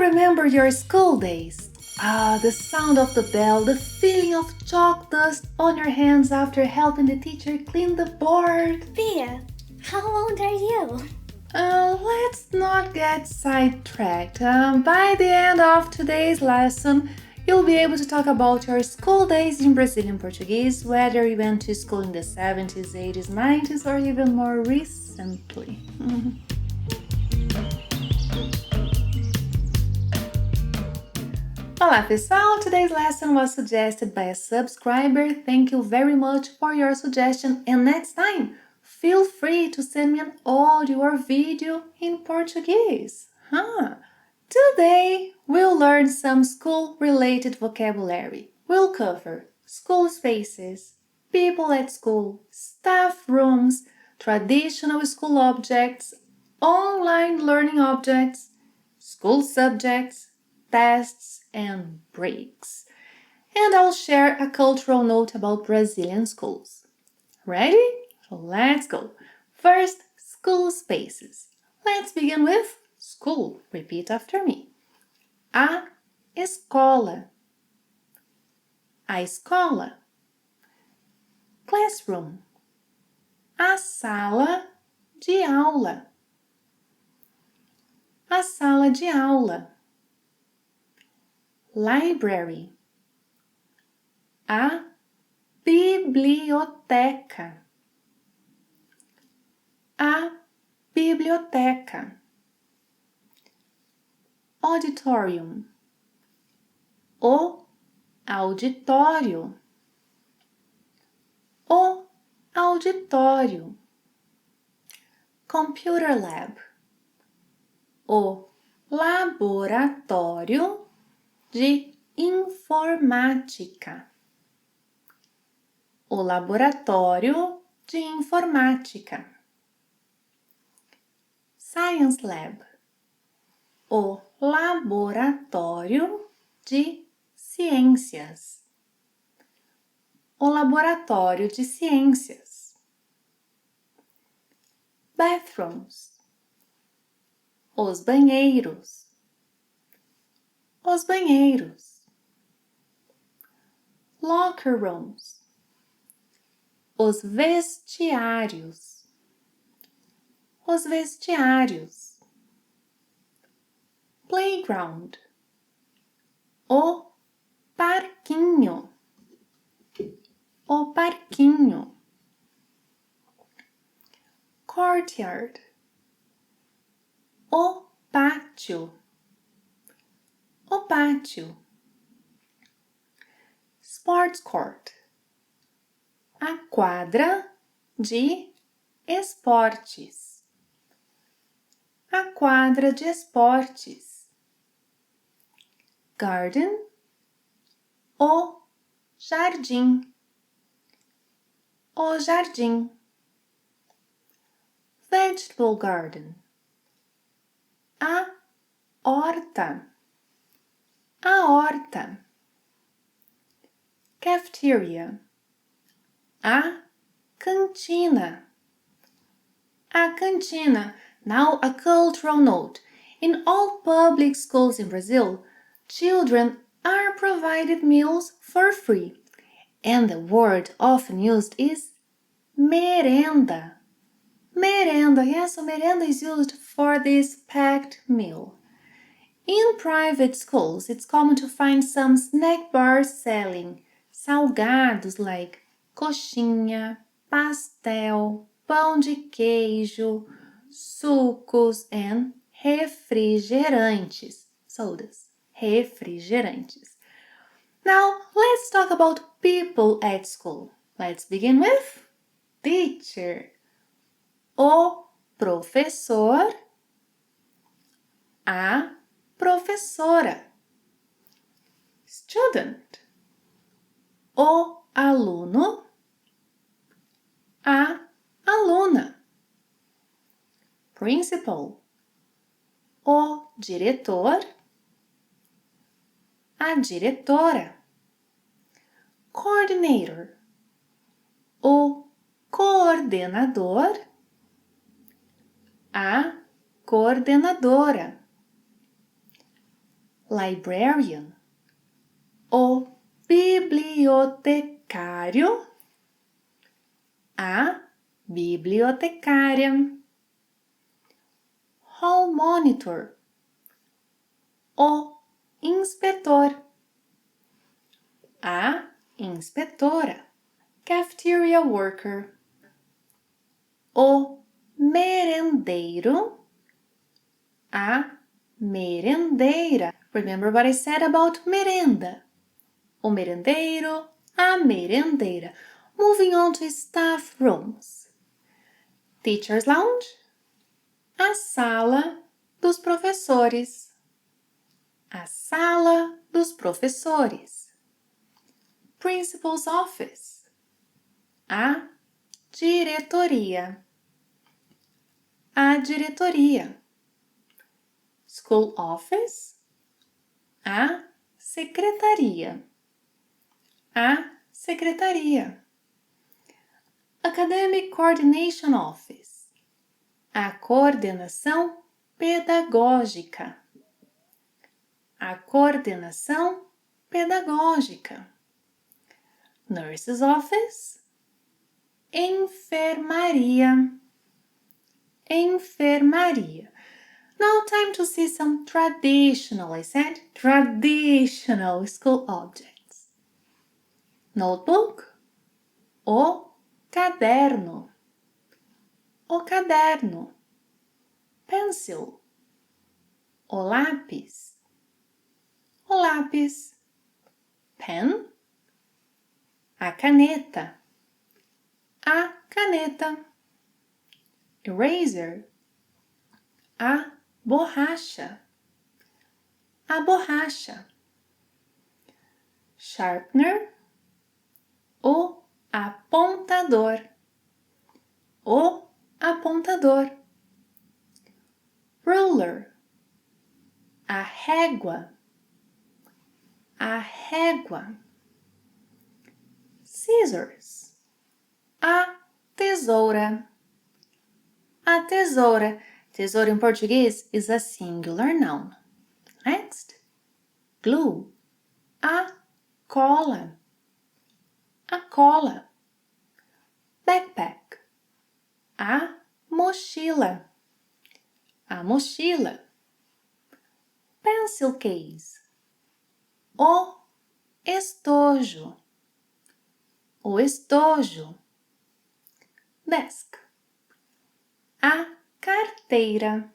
remember your school days? The sound of the bell, the feeling of chalk dust on your hands after helping the teacher clean the board. Bea, how old are you? Let's not get sidetracked. By the end of today's lesson, you'll be able to talk about your school days in Brazilian Portuguese, whether you went to school in the 70s, 80s, 90s, or even more recently. Olá pessoal, today's lesson was suggested by a subscriber. Thank you very much for your suggestion, and next time, feel free to send me an audio or video in Portuguese. Today, we'll learn some school-related vocabulary. We'll cover school spaces, people at school, staff rooms, traditional school objects, online learning objects, school subjects, tests, and breaks. And I'll share a cultural note about Brazilian schools. Ready? Let's go. First, school spaces. Let's begin with school. Repeat after me. A escola. A escola. Classroom. A sala de aula. A sala de aula. Library. A biblioteca. A biblioteca. Auditorium. O auditório. O auditório. Computer lab. O laboratório de informática. O laboratório de informática. Science Lab. O laboratório de ciências. O laboratório de ciências. Bathrooms. Os banheiros. Os banheiros. Locker rooms. Os vestiários. Os vestiários. Playground. O parquinho. O parquinho. Courtyard. O pátio. O pátio. Sports court. A quadra de esportes. A quadra de esportes. Garden. O jardim. O jardim. Vegetable garden. A horta. A horta. Cafeteria. A cantina. A cantina. Now a cultural note. In all public schools in Brazil, children are provided meals for free. And the word often used is merenda. Merenda. Yes, so merenda is used for this packed meal. In private schools, it's common to find some snack bars selling salgados like coxinha, pastel, pão de queijo, sucos, and refrigerantes. Sodas, refrigerantes. Now, let's talk about people at school. Let's begin with teacher. O professor. A professora. Student. O aluno. A aluna. Principal. O diretor. A diretora. Coordinator. O coordenador. A coordenadora. librarian. O bibliotecário. A bibliotecária. Hall monitor. O inspetor. A inspetora. Cafeteria worker. O merendeiro. A merendeira. Remember what I said about merenda. O merendeiro, a merendeira. Moving on to staff rooms. Teacher's lounge. A sala dos professores. A sala dos professores. Principal's office. A diretoria. A diretoria. School office. A secretaria. A secretaria. Academic Coordination Office. A coordenação pedagógica. A coordenação pedagógica. Nurse's Office. Enfermaria. Enfermaria. Now time to see some traditional, I said, traditional school objects. Notebook. O caderno. O caderno. Pencil. O lápis. O lápis. Pen. A caneta. A caneta. Eraser. A borracha. A borracha. Sharpener. O apontador. O apontador. Ruler. A régua. A régua. Scissors. A tesoura. A tesoura. Tesoura em português is a singular noun. Next. Glue. A cola. A cola. Backpack. A mochila. A mochila. Pencil case. O estojo. O estojo. Desk. A carteira.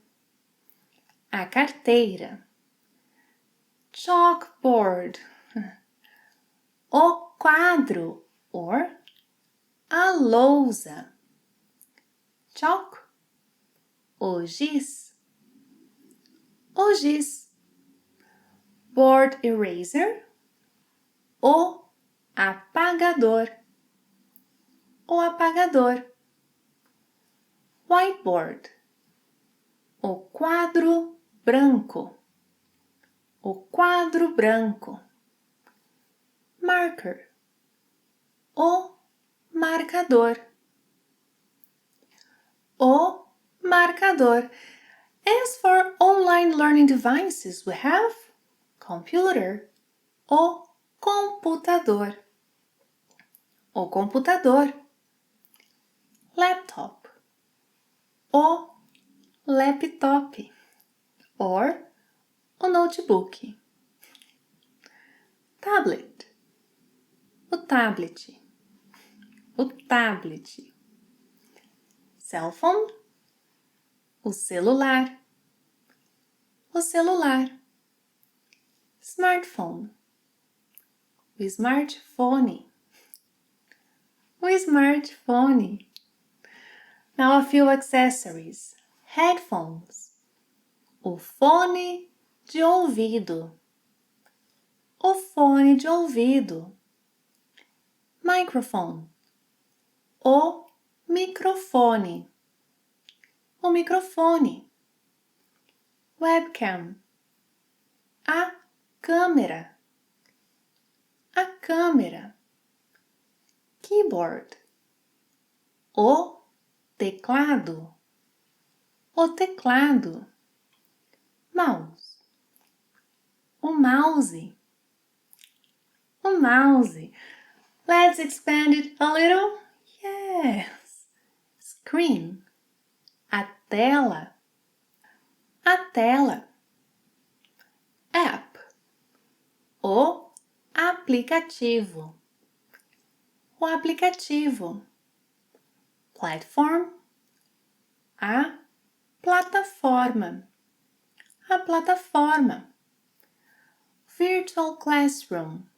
A carteira. Chalkboard. O quadro or a lousa. Chalk. O giz. O giz. Board eraser. O apagador. O apagador. Whiteboard. O quadro branco. O quadro branco. Marker. O marcador. O marcador. As for online learning devices, we have computer. O computador. O computador. Laptop. O laptop. Or o notebook. Tablet. O tablet. O tablet. Cell phone. O celular. O celular. Smartphone. O smartphone. O smartphone. Now a few accessories. Headphones. O fone de ouvido. O fone de ouvido. Microphone. O microfone. O microfone. Webcam. A câmera. A câmera. Keyboard. O teclado. O teclado. Mouse. O mouse. Um mouse. Let's expand it a little. Yes. Screen. A tela. A tela. App. O aplicativo. O aplicativo. Platform. A plataforma. A plataforma. Virtual classroom.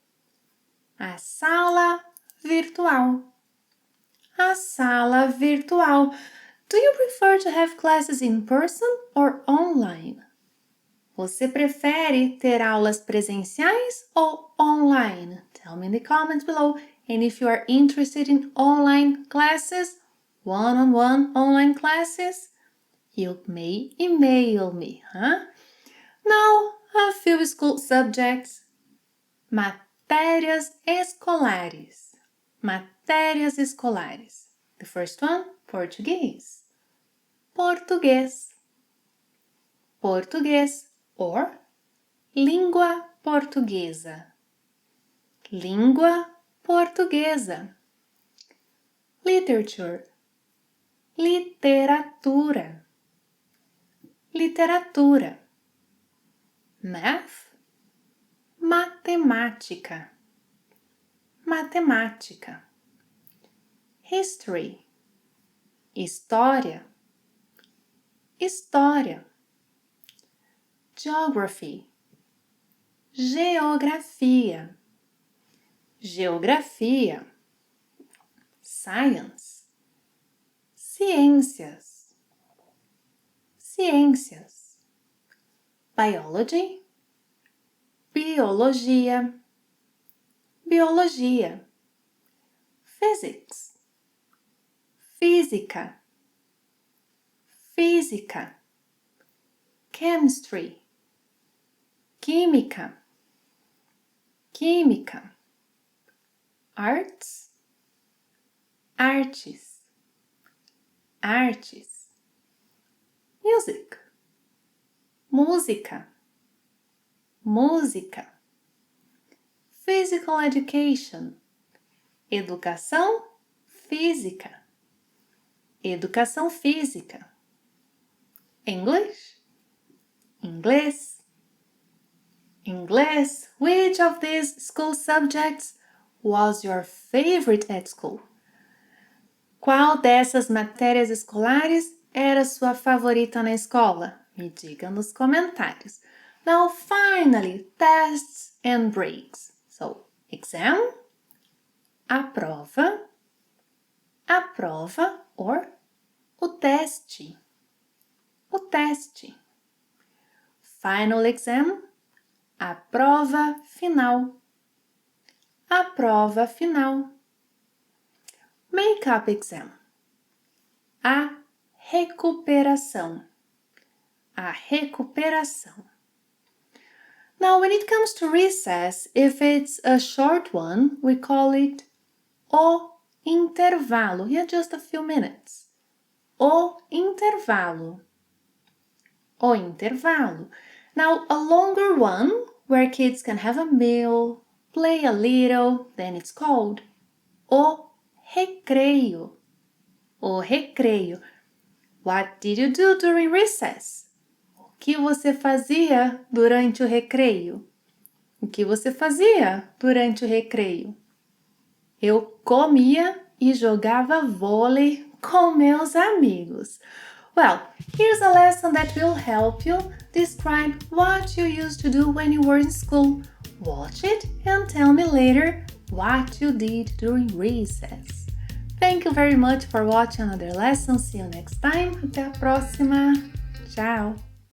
A sala virtual. A sala virtual. Do you prefer to have classes in person or online? Você prefere ter aulas presenciais ou online? Tell me in the comments below. And if you are interested in online classes, one-on-one online classes, you may email me, huh? Now, a few school subjects. Matérias escolares. Matérias escolares. The first one, Portuguese. Português. Português or língua portuguesa. Língua portuguesa. Literature. Literatura. Literatura. Math. Matemática. Matemática. History. História. História. Geography. Geografia. Geografia. Science. Ciências. Ciências. Biology. Biologia. Biologia. Physics. Física. Física. Chemistry. Química. Química. Arts. Artes. Artes. Music. Música. Música. Physical education. Educação física. Educação física. English. Inglês. Inglês. Which of these school subjects was your favorite at school? Qual dessas matérias escolares era sua favorita na escola? Me diga nos comentários. Now, finally, tests and breaks. So, exam, a prova or o teste. O teste. Final exam, a prova final. A prova final. Make-up exam. A recuperação. A recuperação. Now, when it comes to recess, if it's a short one, we call it o intervalo. Yeah, just a few minutes. O intervalo. O intervalo. Now, a longer one, where kids can have a meal, play a little, then it's called o recreio. O recreio. What did you do during recess? O que você fazia durante o recreio? O que você fazia durante o recreio? Eu comia e jogava vôlei com meus amigos. Well, here's a lesson that will help you describe what you used to do when you were in school. Watch it and tell me later what you did during recess. Thank you very much for watching another lesson. See you next time. Até a próxima. Tchau!